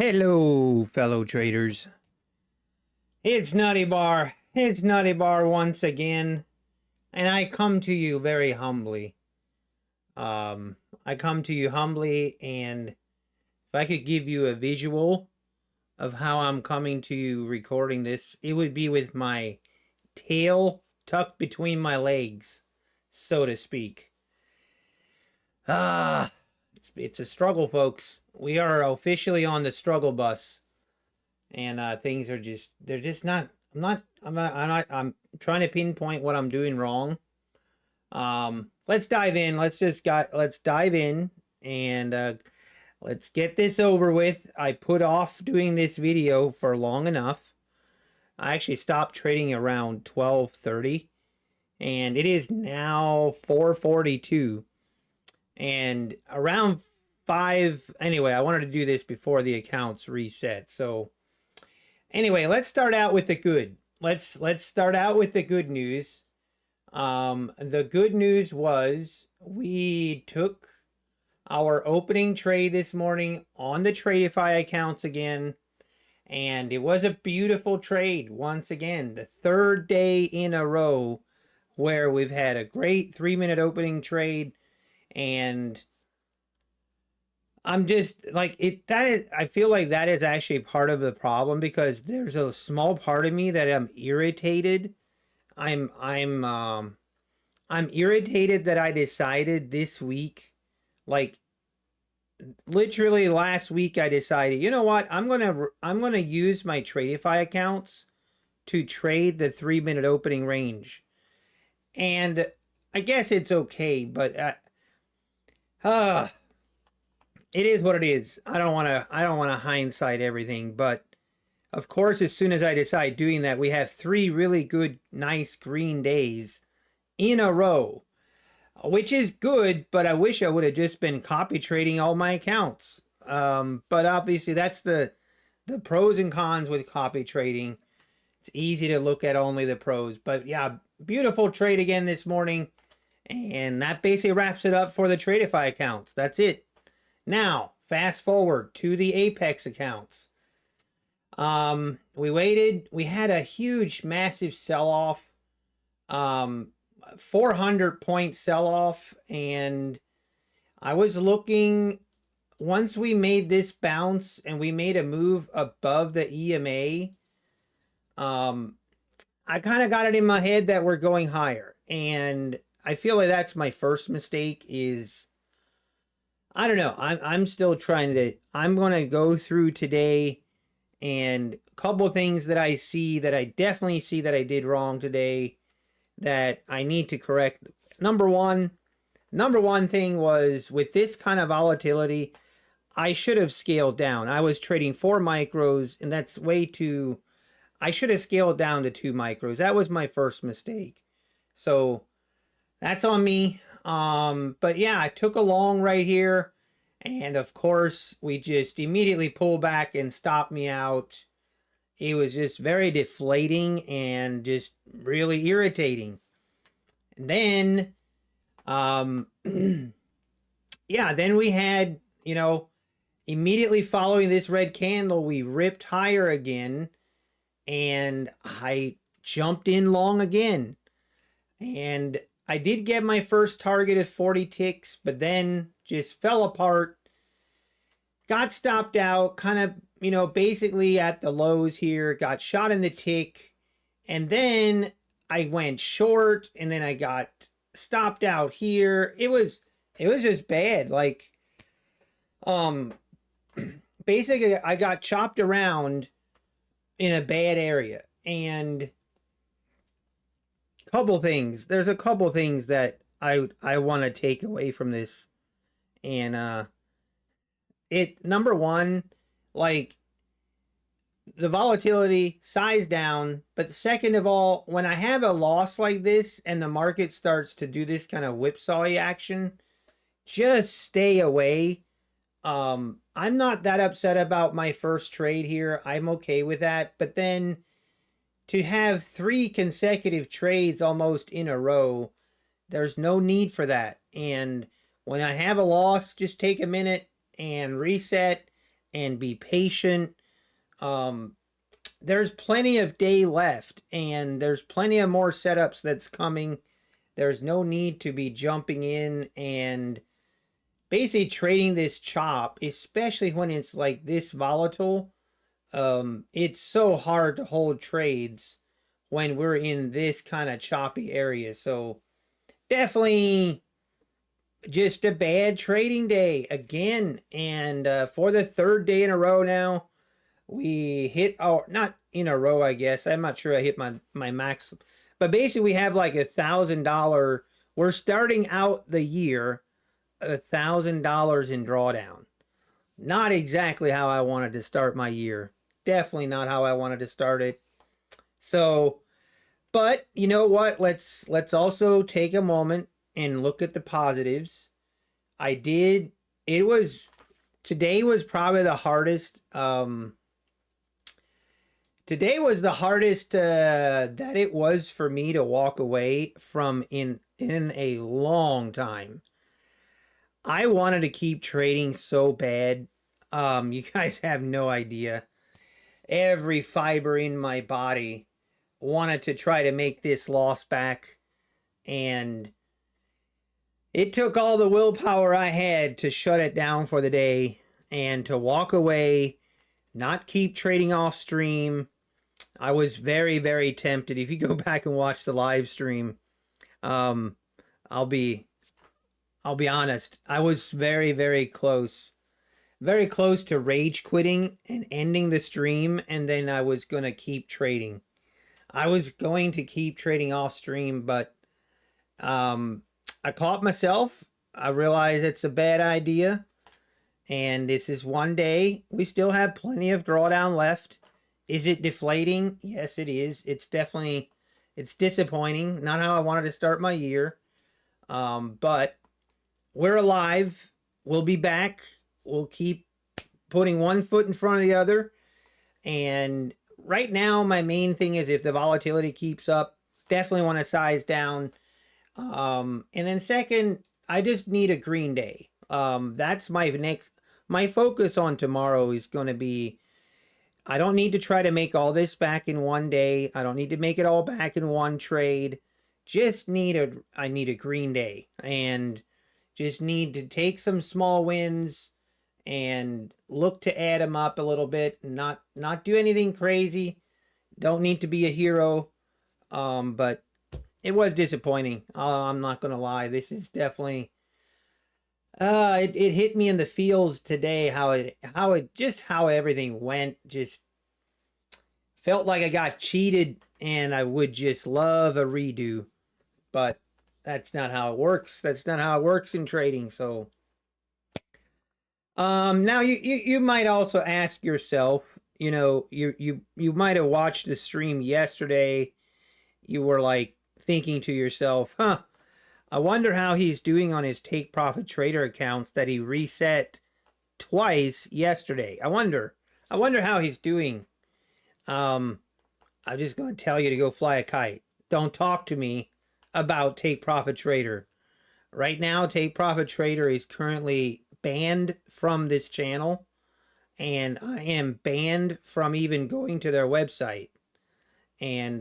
Hello, fellow traders. It's Nutty Bar. It's Nutty Bar once again, and I come to you very humbly. I come to you humbly, and if I could give you a visual of how I'm coming to you recording this, it would be with my tail tucked between my legs, so to speak. Ah, it's a struggle, folks. We are officially on the struggle bus. And things are they're just not. I'm trying to pinpoint what I'm doing wrong. Let's dive in. Let's dive in and let's get this over with. I put off doing this video for long enough. I actually stopped trading around 12:30, and it is now 4:42. And around 5 anyway, I wanted to do this before the accounts reset. So anyway, let's start out with the good. Let's start out with the good news. The good news was we took our opening trade this morning on the Tradefy accounts again, and it was a beautiful trade once again. The third day in a row where we've had a great 3-minute opening trade, and I'm just like it. I feel like that is actually part of the problem because there's a small part of me that I'm irritated. I'm irritated that I decided this week, like literally last week, I decided, you know what? I'm gonna use my Tradefy accounts to trade the 3-minute opening range, and I guess it's okay, but it is what it is. I don't wanna hindsight everything, but of course, as soon as I decide doing that, we have 3 really good, nice green days in a row, which is good, but I wish I would have just been copy trading all my accounts. But obviously that's the pros and cons with copy trading. It's easy to look at only the pros, but yeah, beautiful trade again this morning. And that basically wraps it up for the Tradefy accounts. That's it. Now, fast forward to the Apex accounts. We waited. We had a huge, massive sell-off. 400-point sell-off, and I was looking, once we made this bounce and we made a move above the EMA, I kind of got it in my head that we're going higher, and I feel like that's my first mistake. Is I don't know, I'm still trying to, I'm going to go through today and a couple things that I see that I definitely see that I did wrong today that I need to correct. Number one thing was, with this kind of volatility, I should have scaled down. I was trading 4 micros, and that's way too. I should have scaled down to 2 micros. That was my first mistake. So that's on me. But yeah, I took a long right here, and of course we just immediately pull back and stop me out. It was just very deflating and just really irritating. And then, yeah, then we had, immediately following this red candle, we ripped higher again, and I jumped in long again. And I did get my first target of 40 ticks, but then just fell apart. Got stopped out, kind of, basically at the lows here, got shot in the tick, and then I went short, and then I got stopped out here. It was just bad. Like, basically I got chopped around in a bad area, and there's a couple things that I want to take away from this, and number one, like, the volatility, size down. But second of all, when I have a loss like this and the market starts to do this kind of whipsaw action, just stay away. I'm not that upset about my first trade here. I'm okay with that. But then to have 3 consecutive trades almost in a row, there's no need for that. And when I have a loss, just take a minute and reset. and be patient. There's plenty of day left, and there's plenty of more setups that's coming. There's no need to be jumping in and basically trading this chop, especially when it's like this volatile. It's so hard to hold trades when we're in this kind of choppy area. So definitely just a bad trading day again. And for the third day in a row now, we hit our, not in a row, I guess. I'm not sure I hit my max. But basically we have like $1,000. We're starting out the year $1,000 in drawdown. Not exactly how I wanted to start my year. Definitely not how I wanted to start it. So, but you know what? Let's also take a moment and look at the positives. I did. It was today was probably the hardest. Today was the hardest that it was for me to walk away from in a long time. I wanted to keep trading so bad. You guys have no idea. Every fiber in my body wanted to try to make this loss back, and it took all the willpower I had to shut it down for the day and to walk away, not keep trading off stream. I was very, very tempted. If you go back and watch the live stream, I'll be honest. I was very, very close to rage quitting and ending the stream, and then I was going to keep trading. I was going to keep trading off stream, but I caught myself. I realized it's a bad idea, and this is one day. We still have plenty of drawdown left. Is it deflating? Yes, it is. It's definitely, it's disappointing. Not how I wanted to start my year, but we're alive. We'll be back. We'll keep putting one foot in front of the other. And right now, my main thing is if the volatility keeps up, definitely want to size down. And then second, I just need a green day. That's my focus on tomorrow is going to be, I don't need to try to make all this back in one day. I don't need to make it all back in one trade. I need a green day, and just need to take some small wins and look to add them up a little bit, and not do anything crazy. Don't need to be a hero. But it was disappointing. I'm not gonna lie. This is definitely it hit me in the feels today how everything went. Just felt like I got cheated, and I would just love a redo. But that's not how it works. That's not how it works in trading. So now you might also ask yourself, you might have watched the stream yesterday. You were like thinking to yourself, I wonder how he's doing on his take profit trader accounts that he reset twice yesterday. I wonder how he's doing. I'm just going to tell you to go fly a kite. Don't talk to me about take profit trader. Right now, take profit trader is currently banned from this channel, and I am banned from even going to their website. And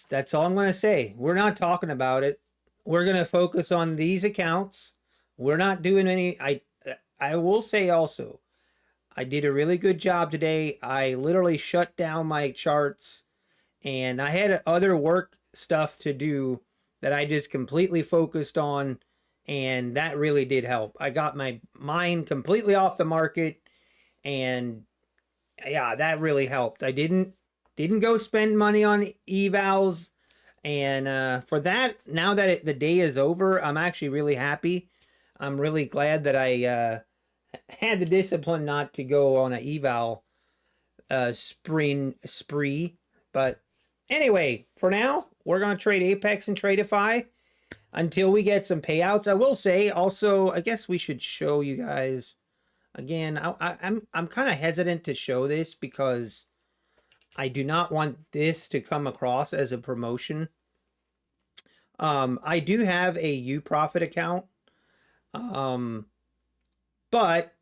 that's all I'm going to say. We're not talking about it. We're going to focus on these accounts. We're not doing any. I will say also, I did a really good job today. I literally shut down my charts, and I had other work stuff to do that I just completely focused on, and that really did help. I got my mind completely off the market, and yeah, that really helped. I didn't go spend money on evals, and for that, now that the day is over, I'm actually really happy. I'm really glad that I had the discipline not to go on an eval spree. But anyway, for now, we're going to trade Apex and Tradedevil until we get some payouts. I will say also, I guess we should show you guys again. I'm kind of hesitant to show this because I do not want this to come across as a promotion. I do have a Uprofit account, but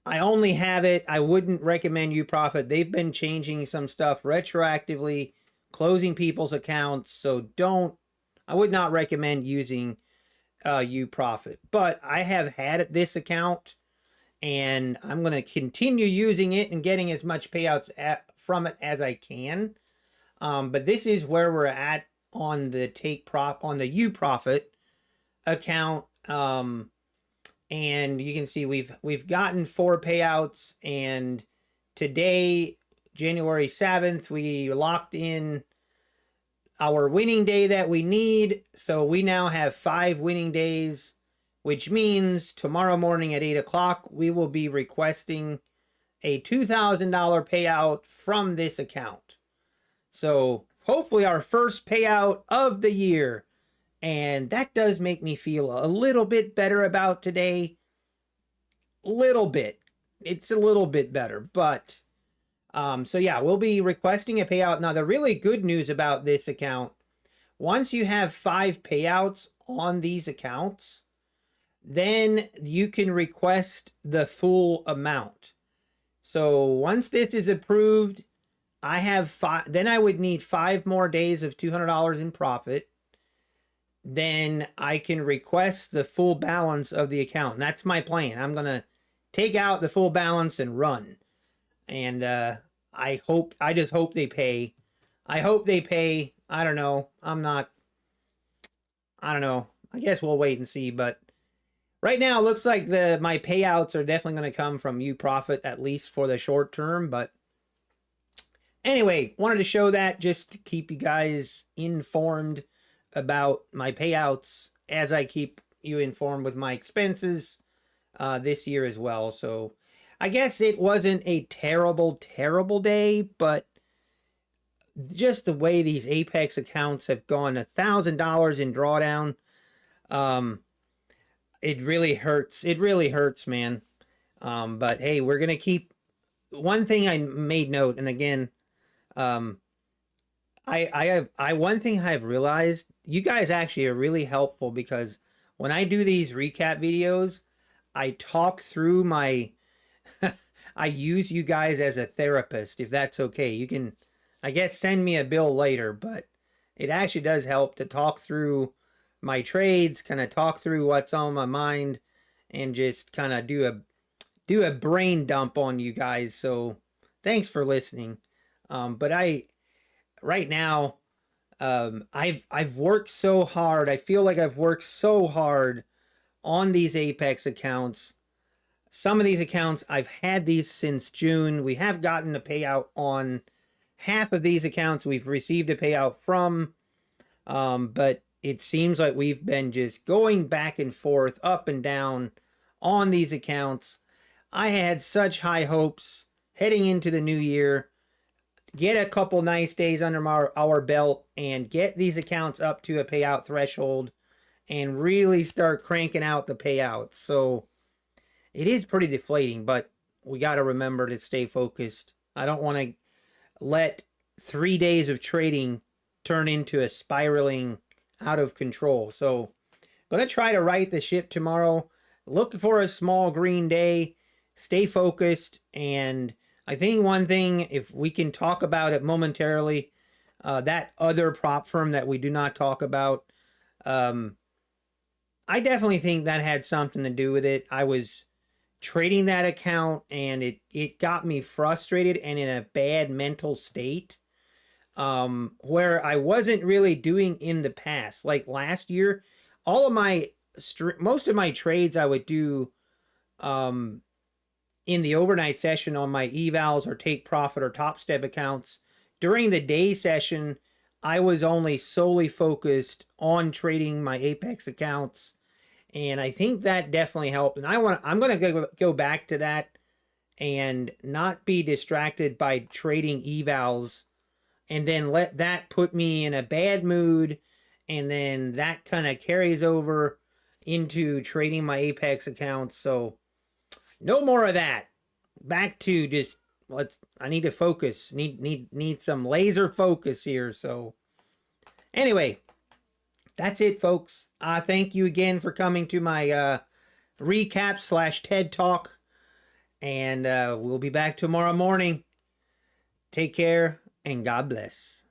I only have it. I wouldn't recommend Uprofit. They've been changing some stuff retroactively, closing people's accounts. So I would not recommend using Uprofit. But I have had this account, and I'm going to continue using it and getting as much payouts from it as I can. But this is where we're at on the on the Uprofit account. And you can see we've gotten 4 payouts, and today, January 7th, we locked in our winning day that we need. So we now have 5 winning days, which means tomorrow morning at 8 o'clock, we will be requesting a $2,000 payout from this account. So hopefully our first payout of the year. And that does make me feel a little bit better about today. Little bit. It's a little bit better. But, so yeah, we'll be requesting a payout. Now, the really good news about this account, once you have 5 payouts on these accounts, then you can request the full amount. So once this is approved, I have 5, then I would need 5 more days of $200 in profit. Then I can request the full balance of the account. And that's my plan. I'm going to take out the full balance and run. And I just hope they pay. I hope they pay. I don't know. I don't know. I guess we'll wait and see. But right now, it looks like my payouts are definitely going to come from Uprofit, at least for the short term. But anyway, wanted to show that just to keep you guys informed about my payouts as I keep you informed with my expenses this year as well. So I guess it wasn't a terrible day, but just the way these Apex accounts have gone $1,000 in drawdown, it really hurts. It really hurts, man. But hey, we're gonna keep. One thing I made note, and again, one thing I've realized, you guys actually are really helpful, because when I do these recap videos, I talk through my, I use you guys as a therapist, if that's okay. You can, I guess, send me a bill later, but it actually does help to talk through my trades, kind of talk through what's on my mind, and just kind of do a brain dump on you guys. So thanks for listening. But right now, I've worked so hard. I feel like I've worked so hard on these Apex accounts. Some of these accounts, I've had these since June. We have gotten a payout on half of these accounts. We've received a payout from, but it seems like we've been just going back and forth, up and down on these accounts. I had such high hopes heading into the new year. Get a couple nice days under our belt and get these accounts up to a payout threshold and really start cranking out the payouts. So it is pretty deflating, but we got to remember to stay focused. I don't want to let 3 days of trading turn into a spiraling out of control. So I'm going to try to right the ship tomorrow. Look for a small green day. Stay focused. And I think one thing, if we can talk about it momentarily, that other prop firm that we do not talk about, I definitely think that had something to do with it. I was trading that account, and it got me frustrated and in a bad mental state, where I wasn't really doing in the past. Like last year, most of my trades I would do in the overnight session on my evals or take profit or top step accounts. During the day session, I was only solely focused on trading my Apex accounts, and I think that definitely helped. And I'm going to go back to that and not be distracted by trading evals, and then let that put me in a bad mood, and then that kind of carries over into trading my Apex accounts. So no more of that. Back to just I need to focus. Need some laser focus here. So anyway, that's it, folks. Thank you again for coming to my recap / TED Talk. And we'll be back tomorrow morning. Take care and God bless.